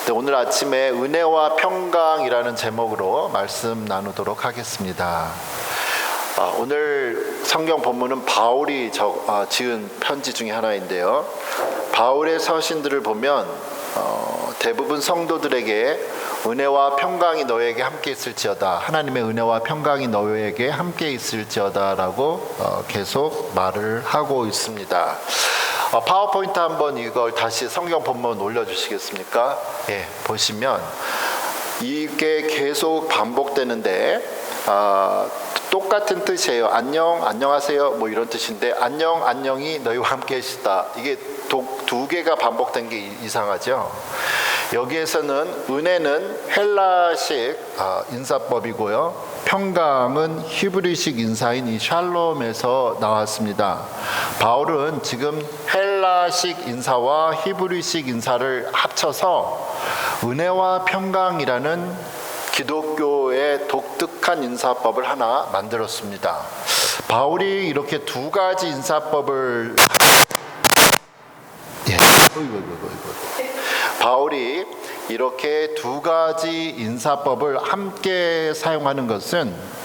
네, 오늘 아침에 은혜와 평강이라는 제목으로 말씀 나누도록 하겠습니다. 오늘 성경 본문은 바울이 지은 편지 중에 하나인데요. 바울의 서신들을 보면 대부분 성도들에게 은혜와 평강이 너에게 함께 있을지어다, 하나님의 은혜와 평강이 너에게 함께 있을지어다 라고 계속 말을 하고 있습니다. 파워포인트 한번 이걸 다시 성경 본문 올려주시겠습니까? 예, 보시면 이게 계속 반복되는데 똑같은 뜻이에요. 안녕, 안녕하세요 뭐 이런 뜻인데, 안녕, 안녕이 너희와 함께 계시다, 이게 두 개가 반복된 게 이상하죠. 여기에서는 은혜는 헬라식 인사법이고요, 평강은 히브리식 인사인 이 샬롬에서 나왔습니다. 바울은 지금 헬라식 인사와 히브리식 인사를 합쳐서 은혜와 평강이라는 기독교의 독특한 인사법을 하나 만들었습니다. 바울이 이렇게 두 가지 인사법을 바울이 이렇게 두 가지 인사법을 함께 사용하는 것은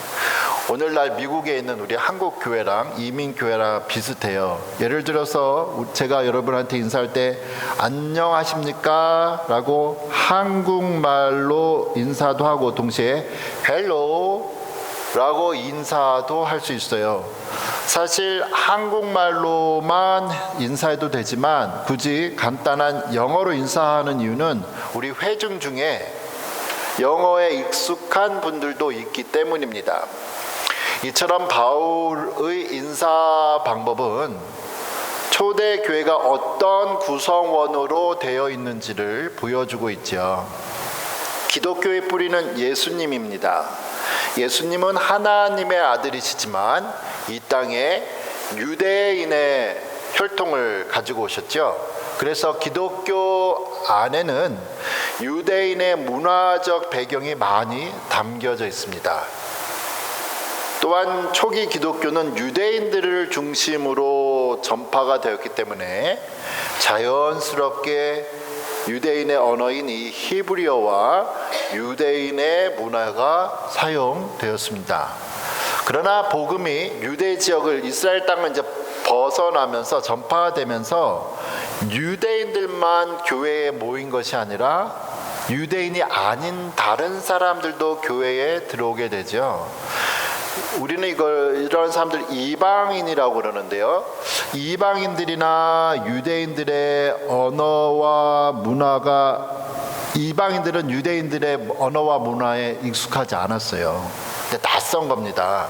오늘날 미국에 있는 우리 한국 교회랑 이민 교회랑 비슷해요. 예를 들어서 제가 여러분한테 인사할 때 안녕하십니까 라고 한국말로 인사도 하고 동시에 헬로 라고 인사도 할 수 있어요. 사실 한국말로만 인사해도 되지만 굳이 간단한 영어로 인사하는 이유는 우리 회중 중에 영어에 익숙한 분들도 있기 때문입니다. 이처럼 바울의 인사 방법은 초대교회가 어떤 구성원으로 되어 있는지를 보여주고 있죠. 기독교의 뿌리는 예수님입니다. 예수님은 하나님의 아들이시지만 이 땅에 유대인의 혈통을 가지고 오셨죠. 그래서 기독교 안에는 유대인의 문화적 배경이 많이 담겨져 있습니다. 또한 초기 기독교는 유대인들을 중심으로 전파가 되었기 때문에 자연스럽게 유대인의 언어인 이 히브리어와 유대인의 문화가 사용되었습니다. 그러나 복음이 유대 지역을, 이스라엘 땅을 이제 벗어나면서 전파되면서 유대인들만 교회에 모인 것이 아니라 유대인이 아닌 다른 사람들도 교회에 들어오게 되죠. 우리는 이런 사람들 이방인이라고 그러는데요. 이방인들이나 유대인들의 언어와 문화가, 이방인들은 유대인들의 언어와 문화에 익숙하지 않았어요. 근데 낯선 겁니다.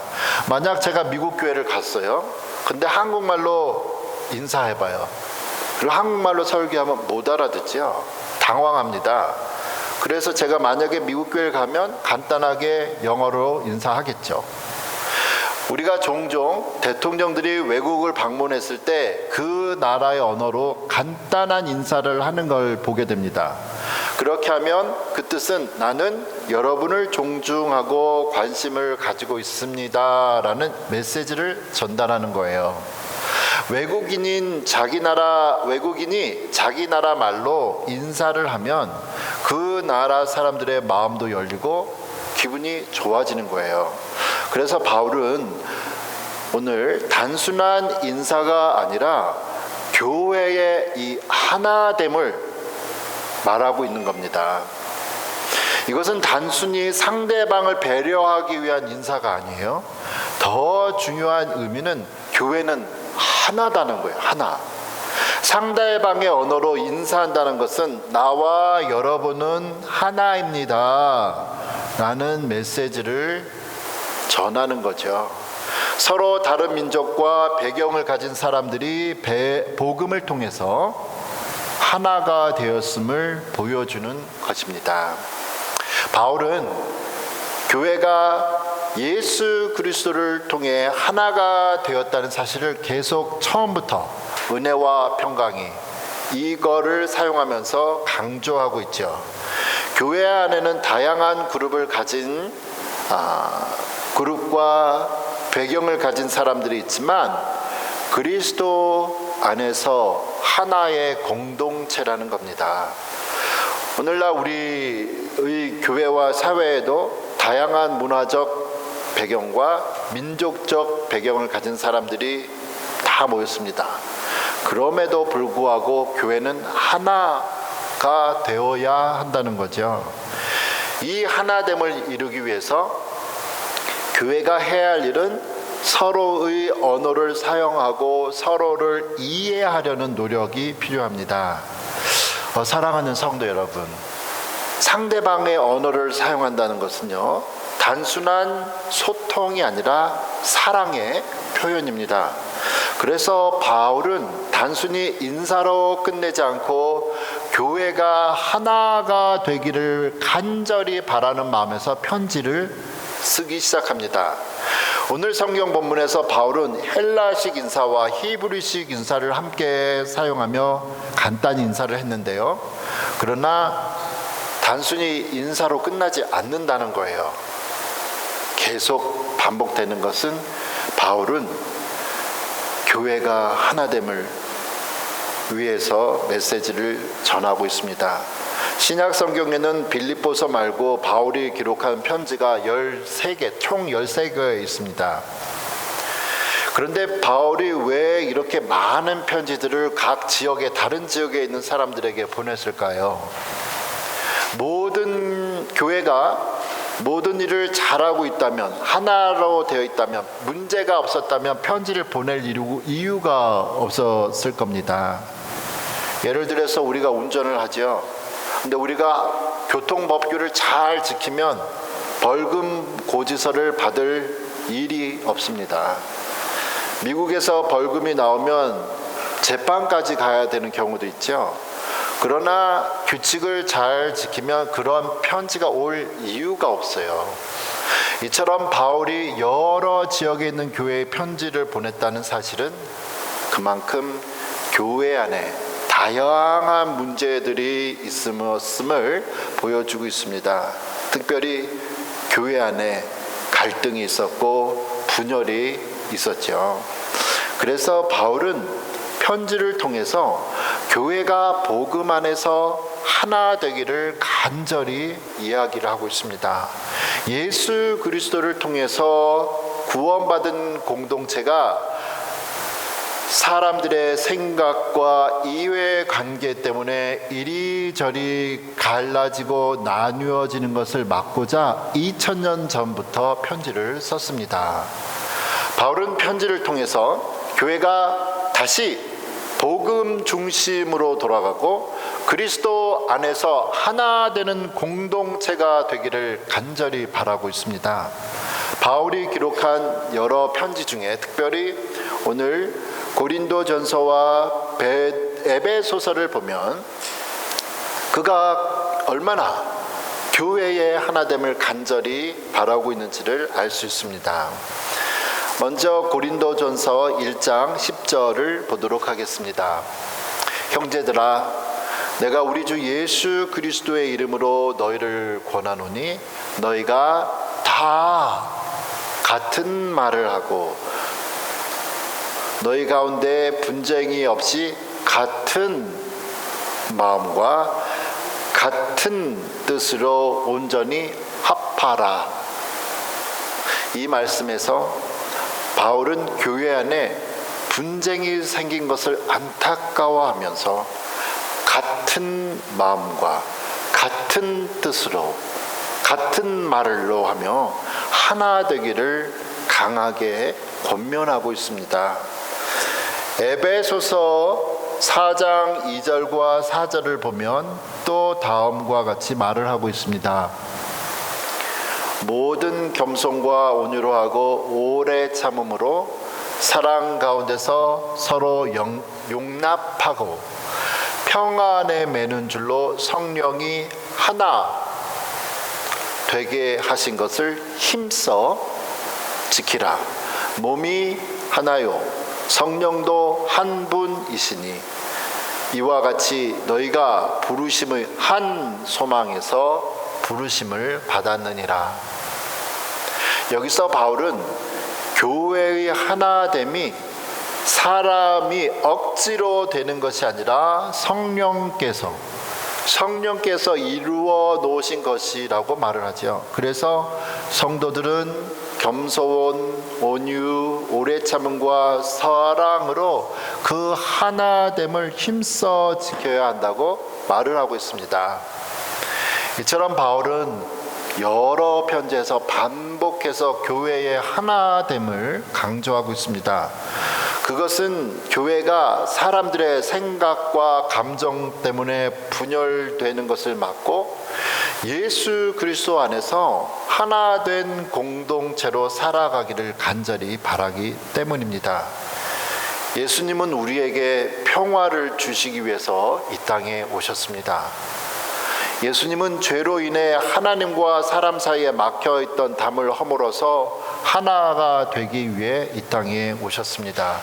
만약 제가 미국 교회를 갔어요. 근데 한국말로 인사해봐요. 그리고 한국말로 설교하면 못 알아듣죠. 당황합니다. 그래서 제가 만약에 미국 교회를 가면 간단하게 영어로 인사하겠죠. 우리가 종종 대통령들이 외국을 방문했을 때 그 나라의 언어로 간단한 인사를 하는 걸 보게 됩니다. 그렇게 하면 그 뜻은 나는 여러분을 존중하고 관심을 가지고 있습니다 라는 메시지를 전달하는 거예요. 외국인이 자기 나라 말로 인사를 하면 그 나라 사람들의 마음도 열리고 기분이 좋아지는 거예요. 그래서 바울은 오늘 단순한 인사가 아니라 교회의 이 하나됨을 말하고 있는 겁니다. 이것은 단순히 상대방을 배려하기 위한 인사가 아니에요. 더 중요한 의미는 교회는 하나다는 거예요. 하나. 상대방의 언어로 인사한다는 것은 나와 여러분은 하나입니다 라는 메시지를 전하는 거죠. 서로 다른 민족과 배경을 가진 사람들이 복음을 통해서 하나가 되었음을 보여주는 것입니다. 바울은 교회가 예수 그리스도를 통해 하나가 되었다는 사실을 계속 처음부터 은혜와 평강이 이거를 사용하면서 강조하고 있죠. 교회 안에는 다양한 그룹을 가진 그룹과 배경을 가진 사람들이 있지만 그리스도 안에서 하나의 공동체라는 겁니다. 오늘날 우리의 교회와 사회에도 다양한 문화적 배경과 민족적 배경을 가진 사람들이 다 모였습니다. 그럼에도 불구하고 교회는 하나가 되어야 한다는 거죠. 이 하나됨을 이루기 위해서 교회가 해야 할 일은 서로의 언어를 사용하고 서로를 이해하려는 노력이 필요합니다. 사랑하는 성도 여러분, 상대방의 언어를 사용한다는 것은요, 단순한 소통이 아니라 사랑의 표현입니다. 그래서 바울은 단순히 인사로 끝내지 않고 교회가 하나가 되기를 간절히 바라는 마음에서 편지를 쓰기 시작합니다. 오늘 성경 본문에서 바울은 헬라식 인사와 히브리식 인사를 함께 사용하며 간단히 인사를 했는데요. 그러나 단순히 인사로 끝나지 않는다는 거예요. 계속 반복되는 것은 바울은 교회가 하나됨을 위해서 메시지를 전하고 있습니다. 신약 성경에는 빌립보서 말고 바울이 기록한 편지가 13개, 총 13개에 있습니다. 그런데 바울이 왜 이렇게 많은 편지들을 각 지역에, 다른 지역에 있는 사람들에게 보냈을까요? 모든 교회가 모든 일을 잘하고 있다면, 하나로 되어 있다면, 문제가 없었다면 편지를 보낼 이유가 없었을 겁니다. 예를 들어서 우리가 운전을 하죠. 근데 우리가 교통법규를 잘 지키면 벌금 고지서를 받을 일이 없습니다. 미국에서 벌금이 나오면 재판까지 가야 되는 경우도 있죠. 그러나 규칙을 잘 지키면 그런 편지가 올 이유가 없어요. 이처럼 바울이 여러 지역에 있는 교회에 편지를 보냈다는 사실은 그만큼 교회 안에 다양한 문제들이 있음을 보여주고 있습니다. 특별히 교회 안에 갈등이 있었고 분열이 있었죠. 그래서 바울은 편지를 통해서 교회가 복음 안에서 하나 되기를 간절히 이야기를 하고 있습니다. 예수 그리스도를 통해서 구원받은 공동체가 사람들의 생각과 이해 관계 때문에 이리저리 갈라지고 나뉘어지는 것을 막고자 2000년 전부터 편지를 썼습니다. 바울은 편지를 통해서 교회가 다시 복음 중심으로 돌아가고 그리스도 안에서 하나 되는 공동체가 되기를 간절히 바라고 있습니다. 바울이 기록한 여러 편지 중에 특별히 오늘 고린도전서와 에베소서를 보면 그가 얼마나 교회의 하나됨을 간절히 바라고 있는지를 알 수 있습니다. 먼저 고린도전서 1장 10절을 보도록 하겠습니다. 형제들아, 내가 우리 주 예수 그리스도의 이름으로 너희를 권하노니 너희가 다 같은 말을 하고 너희 가운데 분쟁이 없이 같은 마음과 같은 뜻으로 온전히 합하라. 이 말씀에서 바울은 교회 안에 분쟁이 생긴 것을 안타까워하면서 같은 마음과 같은 뜻으로 같은 말로 하며 하나 되기를 강하게 권면하고 있습니다. 에베소서 4장 2절과 4절을 보면 또 다음과 같이 말을 하고 있습니다. 모든 겸손과 온유로 하고 오래 참음으로 사랑 가운데서 서로 용납하고 평안에 매는 줄로 성령이 하나 되게 하신 것을 힘써 지키라. 몸이 하나요 성령도 한 분이시니 이와 같이 너희가 부르심의 한 소망에서 부르심을 받았느니라. 여기서 바울은 교회의 하나됨이 사람이 억지로 되는 것이 아니라 성령께서 성령께서 이루어 놓으신 것이라고 말을 하죠. 그래서 성도들은 겸손, 온유, 오래 참음과 사랑으로 그 하나됨을 힘써 지켜야 한다고 말을 하고 있습니다. 이처럼 바울은 여러 편지에서 반복해서 교회의 하나됨을 강조하고 있습니다. 그것은 교회가 사람들의 생각과 감정 때문에 분열되는 것을 막고 예수 그리스도 안에서 하나된 공동체로 살아가기를 간절히 바라기 때문입니다. 예수님은 우리에게 평화를 주시기 위해서 이 땅에 오셨습니다. 예수님은 죄로 인해 하나님과 사람 사이에 막혀있던 담을 허물어서 하나가 되기 위해 이 땅에 오셨습니다.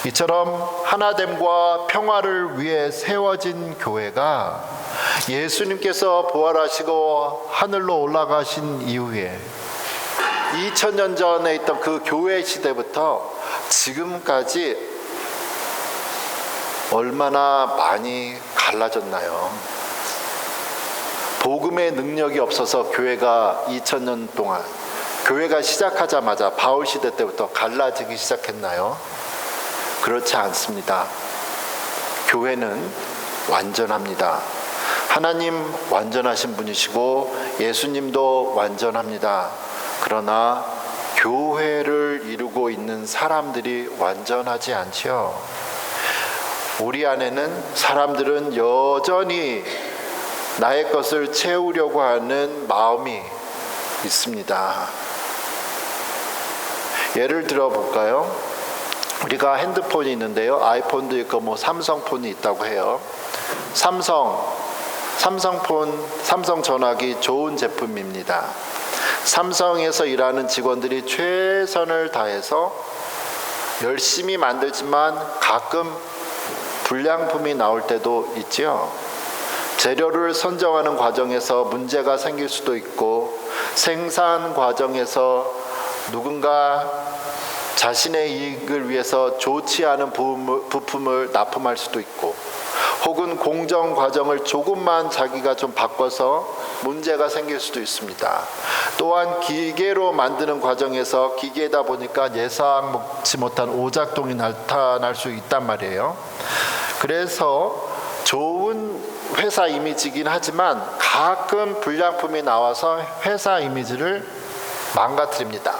이처럼 하나됨과 평화를 위해 세워진 교회가 예수님께서 부활하시고 하늘로 올라가신 이후에 2000년 전에 있던 그 교회 시대부터 지금까지 얼마나 많이 갈라졌나요? 복음의 능력이 없어서 교회가 2000년 동안, 교회가 시작하자마자 바울 시대 때부터 갈라지기 시작했나요? 그렇지 않습니다. 교회는 완전합니다. 하나님 완전하신 분이시고 예수님도 완전합니다. 그러나 교회를 이루고 있는 사람들이 완전하지 않지요. 우리 안에는 사람들은 여전히 나의 것을 채우려고 하는 마음이 있습니다. 예를 들어 볼까요? 우리가 핸드폰이 있는데요. 아이폰도 있고 뭐 삼성폰이 있다고 해요. 삼성 전화기 좋은 제품입니다. 삼성에서 일하는 직원들이 최선을 다해서 열심히 만들지만 가끔 불량품이 나올 때도 있지요. 재료를 선정하는 과정에서 문제가 생길 수도 있고 생산 과정에서 누군가 자신의 이익을 위해서 좋지 않은 부품을 납품할 수도 있고 혹은 공정 과정을 조금만 자기가 좀 바꿔서 문제가 생길 수도 있습니다. 또한 기계로 만드는 과정에서 기계다 보니까 예상치 못한 오작동이 나타날 수 있단 말이에요. 그래서 좋은 회사 이미지이긴 하지만 가끔 불량품이 나와서 회사 이미지를 망가뜨립니다.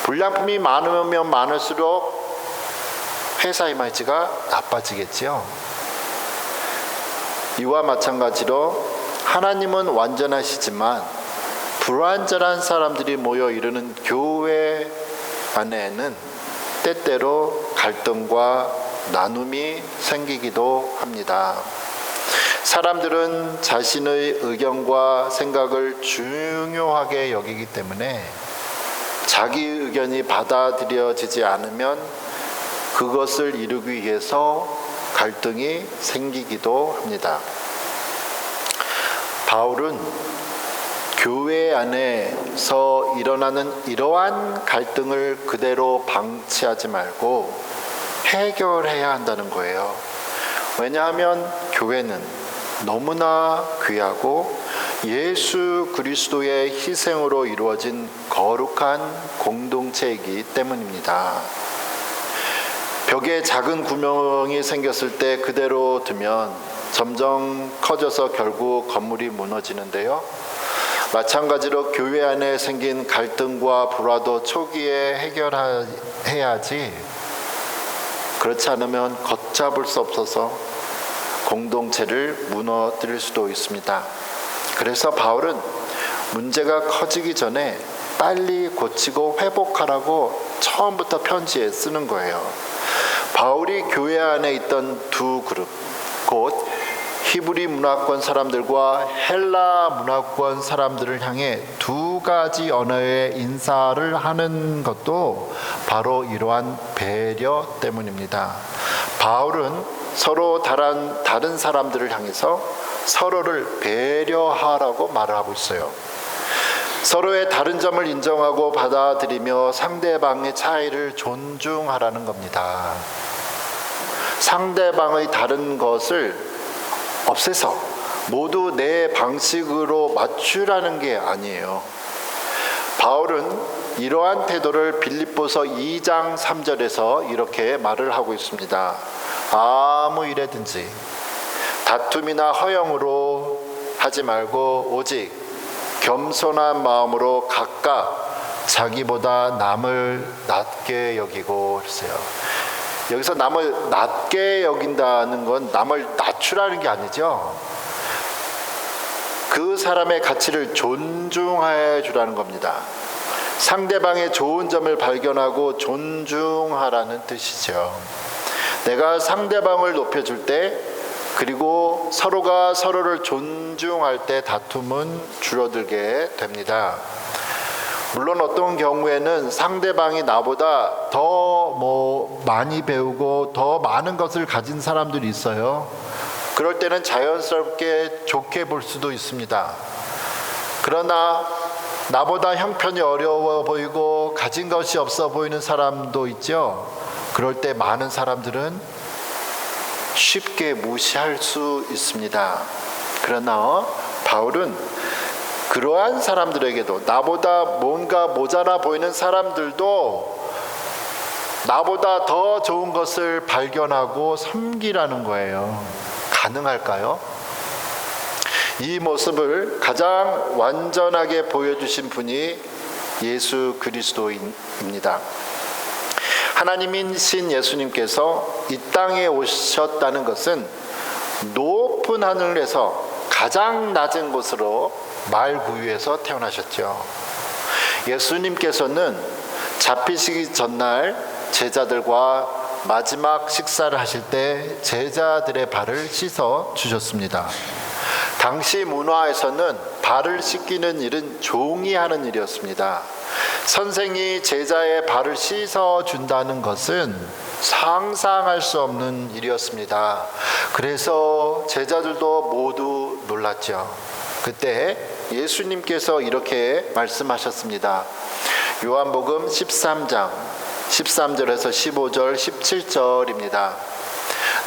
불량품이 많으면 많을수록 회사 이미지가 나빠지겠지요. 이와 마찬가지로 하나님은 완전하시지만 불완전한 사람들이 모여 이루는 교회 안에는 때때로 갈등과 나눔이 생기기도 합니다. 사람들은 자신의 의견과 생각을 중요하게 여기기 때문에 자기 의견이 받아들여지지 않으면 그것을 이루기 위해서 갈등이 생기기도 합니다. 바울은 교회 안에서 일어나는 이러한 갈등을 그대로 방치하지 말고 해결해야 한다는 거예요. 왜냐하면 교회는 너무나 귀하고 예수 그리스도의 희생으로 이루어진 거룩한 공동체이기 때문입니다. 벽에 작은 구멍이 생겼을 때 그대로 두면 점점 커져서 결국 건물이 무너지는데요. 마찬가지로 교회 안에 생긴 갈등과 불화도 초기에 해결해야지 그렇지 않으면 걷잡을 수 없어서 공동체를 무너뜨릴 수도 있습니다. 그래서 바울은 문제가 커지기 전에 빨리 고치고 회복하라고 처음부터 편지에 쓰는 거예요. 바울이 교회 안에 있던 두 그룹, 곧 히브리 문화권 사람들과 헬라 문화권 사람들을 향해 두 가지 언어의 인사를 하는 것도 바로 이러한 배려 때문입니다. 바울은 서로 다른 사람들을 향해서 서로를 배려하라고 말을 하고 있어요. 서로의 다른 점을 인정하고 받아들이며 상대방의 차이를 존중하라는 겁니다. 상대방의 다른 것을 없애서 모두 내 방식으로 맞추라는 게 아니에요. 바울은 이러한 태도를 빌립보서 2장 3절에서 이렇게 말을 하고 있습니다. 아무 일에든지 다툼이나 허영으로 하지 말고 오직 겸손한 마음으로 각각 자기보다 남을 낮게 여기고 그랬어요. 여기서 남을 낮게 여긴다는 건 남을 낮추라는 게 아니죠. 그 사람의 가치를 존중해 주라는 겁니다. 상대방의 좋은 점을 발견하고 존중하라는 뜻이죠. 내가 상대방을 높여줄 때, 그리고 서로가 서로를 존중할 때 다툼은 줄어들게 됩니다. 물론 어떤 경우에는 상대방이 나보다 더 많이 배우고 더 많은 것을 가진 사람들이 있어요. 그럴 때는 자연스럽게 좋게 볼 수도 있습니다. 그러나 나보다 형편이 어려워 보이고 가진 것이 없어 보이는 사람도 있죠. 그럴 때 많은 사람들은 쉽게 무시할 수 있습니다. 그러나 바울은 그러한 사람들에게도, 나보다 뭔가 모자라 보이는 사람들도 나보다 더 좋은 것을 발견하고 섬기라는 거예요. 가능할까요? 이 모습을 가장 완전하게 보여주신 분이 예수 그리스도입니다. 하나님인 신 예수님께서 이 땅에 오셨다는 것은 높은 하늘에서 가장 낮은 곳으로 말구유에서 태어나셨죠. 예수님께서는 잡히시기 전날 제자들과 마지막 식사를 하실 때 제자들의 발을 씻어 주셨습니다. 당시 문화에서는 발을 씻기는 일은 종이 하는 일이었습니다. 선생이 제자의 발을 씻어 준다는 것은 상상할 수 없는 일이었습니다. 그래서 제자들도 모두 놀랐죠. 그때 예수님께서 이렇게 말씀하셨습니다. 요한복음 13장 13절에서 15절 17절입니다.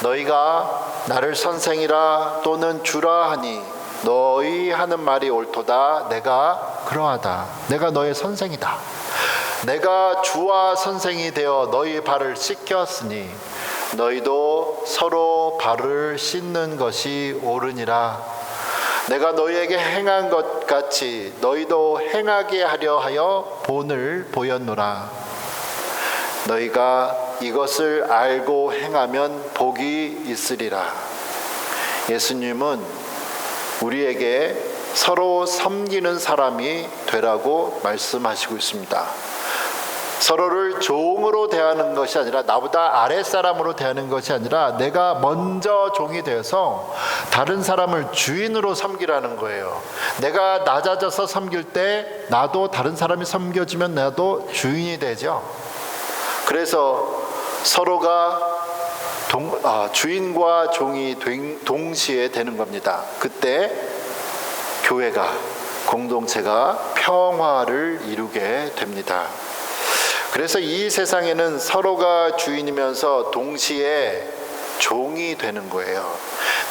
너희가 나를 선생이라 또는 주라 하니 너희 하는 말이 옳도다. 내가 그러하다. 내가 너의 선생이다. 내가 주와 선생이 되어 너희 발을 씻겼으니 너희도 서로 발을 씻는 것이 옳으니라. 내가 너희에게 행한 것 같이 너희도 행하게 하려 하여 본을 보였노라. 너희가 이것을 알고 행하면 복이 있으리라. 예수님은 우리에게 서로 섬기는 사람이 되라고 말씀하시고 있습니다. 서로를 종으로 대하는 것이 아니라, 나보다 아랫사람으로 대하는 것이 아니라 내가 먼저 종이 되어서 다른 사람을 주인으로 섬기라는 거예요. 내가 낮아져서 섬길 때 나도 다른 사람이 섬겨주면 나도 주인이 되죠. 그래서 서로가 주인과 종이 동시에 되는 겁니다. 그때 교회가, 공동체가 평화를 이루게 됩니다. 그래서 이 세상에는 서로가 주인이면서 동시에 종이 되는 거예요.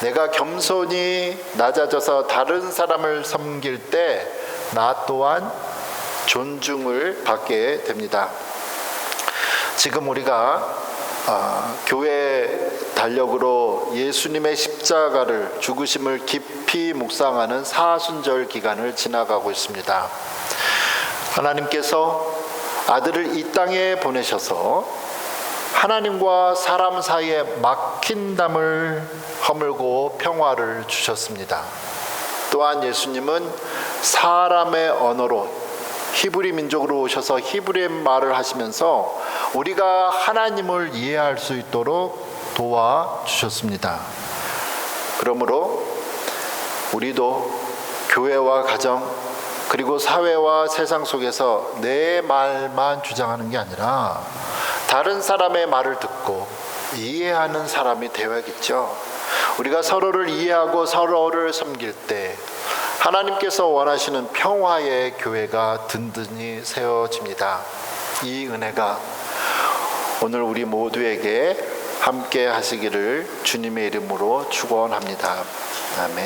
내가 겸손히 낮아져서 다른 사람을 섬길 때 나 또한 존중을 받게 됩니다. 지금 우리가 교회 달력으로 예수님의 십자가를, 죽으심을 깊이 묵상하는 사순절 기간을 지나가고 있습니다. 하나님께서 아들을 이 땅에 보내셔서 하나님과 사람 사이에 막힌 담을 허물고 평화를 주셨습니다. 또한 예수님은 사람의 언어로, 히브리 민족으로 오셔서 히브리 말을 하시면서 우리가 하나님을 이해할 수 있도록 도와주셨습니다. 그러므로 우리도 교회와 가정, 그리고 사회와 세상 속에서 내 말만 주장하는 게 아니라 다른 사람의 말을 듣고 이해하는 사람이 되어야겠죠. 우리가 서로를 이해하고 서로를 섬길 때 하나님께서 원하시는 평화의 교회가 든든히 세워집니다. 이 은혜가 오늘 우리 모두에게 함께 하시기를 주님의 이름으로 축원합니다. 아멘.